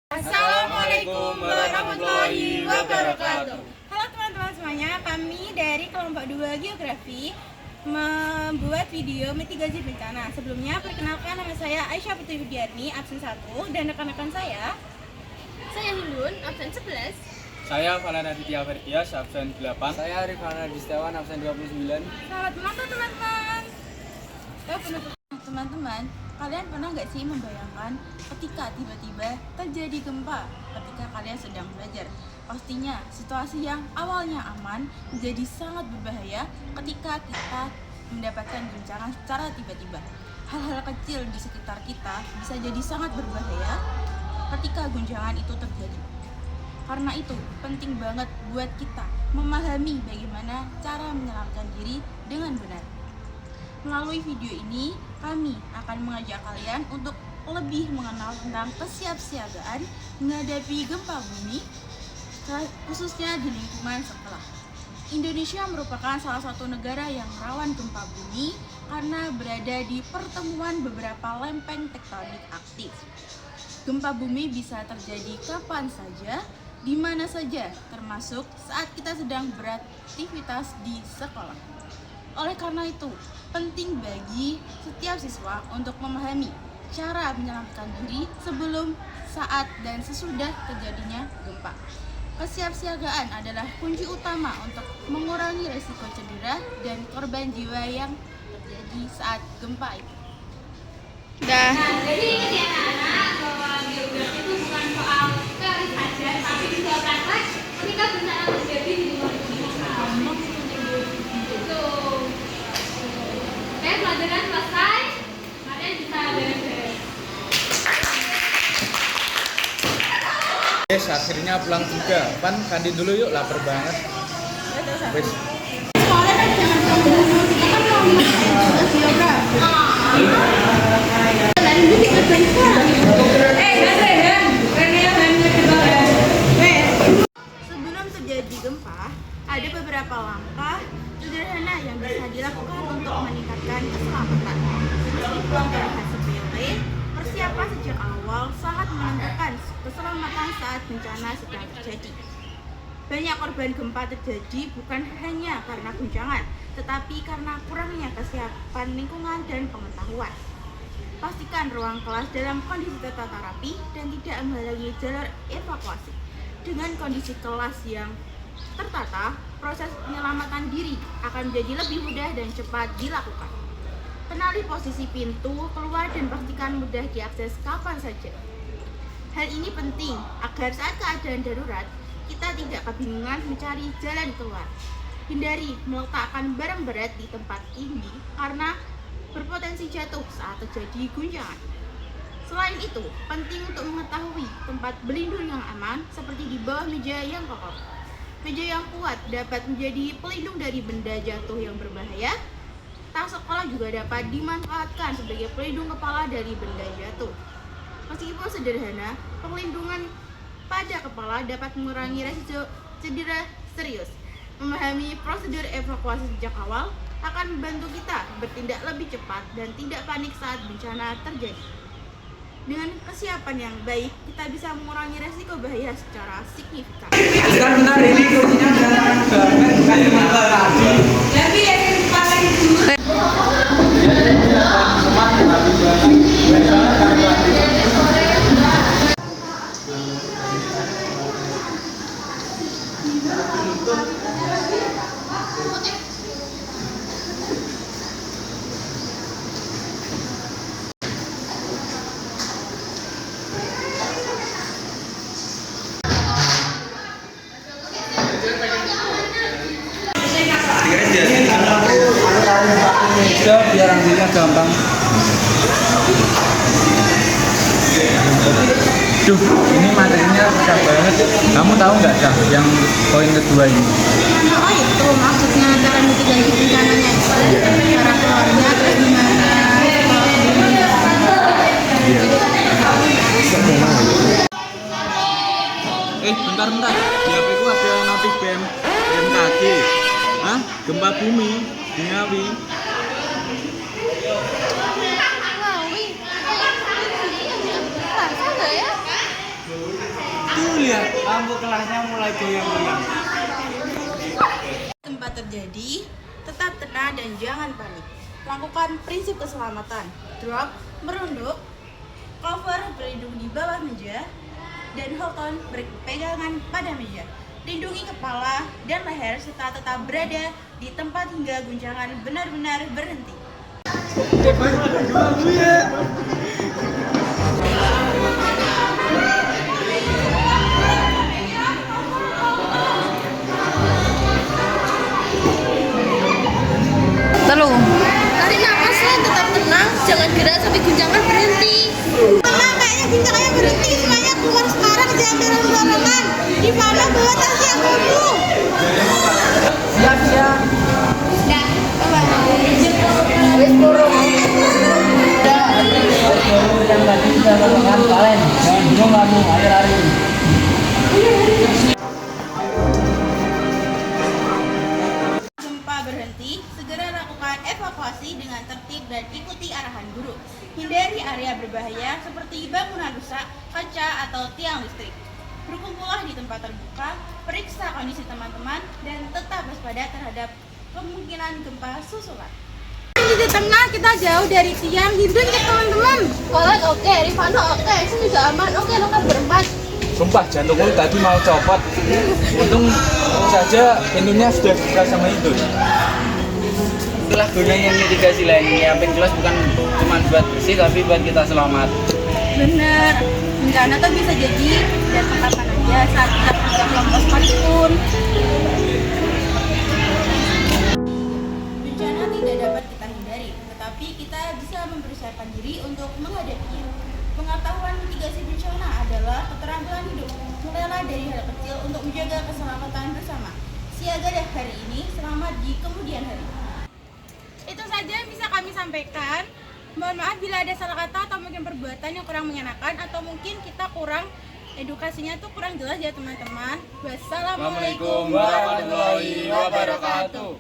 Assalamualaikum warahmatullahi wabarakatuh. Halo teman-teman semuanya, kami dari kelompok 2 Geografi membuat video mitigasi bencana. Sebelumnya perkenalkan, nama saya Aisyah Putri Widiarni, absen 1, dan rekan-rekan saya Hilun, absen 11. Saya Valana Ditya Ferdias, absen 8. Saya Rifana Distiawan, absen 29. Selamat menonton teman-teman. Teman-teman, kalian pernah nggak sih membayangkan ketika tiba-tiba terjadi gempa ketika kalian sedang belajar? Pastinya situasi yang awalnya aman menjadi sangat berbahaya ketika kita mendapatkan guncangan secara tiba-tiba. Hal-hal kecil di sekitar kita bisa jadi sangat berbahaya ketika guncangan itu terjadi. Karena itu penting banget buat kita memahami bagaimana cara menyelamatkan diri dengan benar. Melalui video ini, kami akan mengajak kalian untuk lebih mengenal tentang kesiapsiagaan menghadapi gempa bumi, khususnya di lingkungan sekolah. Indonesia merupakan salah satu negara yang rawan gempa bumi karena berada di pertemuan beberapa lempeng tektonik aktif. Gempa bumi bisa terjadi kapan saja, di mana saja, termasuk saat kita sedang beraktivitas di sekolah. Oleh karena itu, penting bagi setiap siswa untuk memahami cara menyelamatkan diri sebelum, saat, dan sesudah terjadinya gempa. Kesiapsiagaan adalah kunci utama untuk mengurangi risiko cedera dan korban jiwa yang terjadi saat gempa itu. Nah, jadi ingat ya anak-anak bahwa geografi itu bukan soal teori saja, tapi juga praktek ketika bencana terjadi di luar negeri. Itu. Oke, pelajaran selesai. Kalian bisa beres-beres. Yes, akhirnya pulang juga. Pan kantin dulu yuk, lapar banget. Wes. Sebelum terjadi gempa, ada beberapa langkah sederhana yang bisa dilakukan untuk meningkatkan keselamatan. Meskipun terlihat sepele, persiapan sejak awal sangat menentukan keselamatan saat bencana sedang terjadi. Banyak korban gempa terjadi bukan hanya karena guncangan, tetapi karena kurangnya kesiapan lingkungan dan pengetahuan. Pastikan ruang kelas dalam kondisi tertata rapi dan tidak menghalangi jalur evakuasi. Dengan kondisi kelas yang tertata, proses penyelamatan diri akan menjadi lebih mudah dan cepat dilakukan. Kenali posisi pintu keluar dan pastikan mudah diakses kapan saja. Hal ini penting agar saat keadaan darurat, kita tidak kebingungan mencari jalan keluar. Hindari meletakkan barang berat di tempat tinggi karena berpotensi jatuh saat terjadi guncangan. Selain itu, penting untuk mengetahui tempat berlindung yang aman seperti di bawah meja yang kokoh. Meja yang kuat dapat menjadi pelindung dari benda jatuh yang berbahaya. Tas sekolah juga dapat dimanfaatkan sebagai pelindung kepala dari benda jatuh. Meskipun sederhana, perlindungan pada kepala dapat mengurangi resiko cedera serius. Memahami prosedur evakuasi sejak awal akan membantu kita bertindak lebih cepat dan tidak panik saat bencana terjadi. Dengan kesiapan yang baik, kita bisa mengurangi resiko bahaya secara signifikan. Bentar, ini kursinya berantakan banget, bukan cuma tadi. Tapi yang paling dulu. Biar ambilnya gampang. Duh, ini materinya susah banget. Kamu tahu nggak, Cah, yang poin kedua ini? Oh itu maksudnya cara mitigasi bencananya, cara keluarnya, terus gimana? Iya. Bentar. Di HP ku ada notif BMKG. Hah? Gempa bumi di Ngawi. Ngawi. Masa enggak ya? ya, lampu kelasnya mulai goyang-goyang. Tempat terjadi, tetap tenang dan jangan panik. Lakukan prinsip keselamatan. Drop, merunduk, cover berlindung di bawah meja, dan hold on berpegangan pada meja. Lindungi kepala dan leher serta tetap berada di tempat hingga guncangan benar-benar berhenti. Tarik nafasnya tetap tenang, jangan gerak sampai guncangan berhenti. Tenang, kayaknya guncangannya berhenti. Semuanya keluar sekarang, jangan dorong-dorongan. Di mana bawa tas yang dulu? Siap. Dah, bye-bye. Yang tadi sudah melakukan kalian. Jangan bingung kamu, ayo lari. Gempa berhenti, segera lakukan evakuasi dengan tertib dan ikuti arahan guru. Hindari area berbahaya seperti bangunan rusak, kaca, atau tiang listrik. Berkumpullah di tempat terbuka, periksa kondisi teman-teman, dan tetap waspada terhadap kemungkinan gempa susulan. Di tengah kita jauh dari tiang, hindun ke teman-teman. Kolek oke, Rifano oke, sini juga aman. Oke, lo kan berempat. Sumpah jantungku tadi mau copot. Untung saja pintunya sudah dibuka sama Hindun. Itulah gunanya mitigasi lain. Nyiapin kelas bukan cuma buat bersih tapi buat kita selamat. Bener, bencana tuh bisa jadi datang kapan aja saat kita punya kelompok sekalipun. Bencana tidak dapat kita hindari, tetapi kita bisa mempersiapkan diri untuk menghadapinya. Pengetahuan mitigasi bencana adalah keterampilan hidup. Mulailah dari hal kecil untuk menjaga keselamatan bersama. Siaga deh hari ini, selamat di kemudian hari. Itu saja yang bisa kami sampaikan. Mohon maaf bila ada salah kata atau mungkin perbuatan yang kurang mengenakan atau mungkin kita kurang edukasinya tuh kurang jelas ya teman-teman. Wassalamualaikum warahmatullahi wabarakatuh.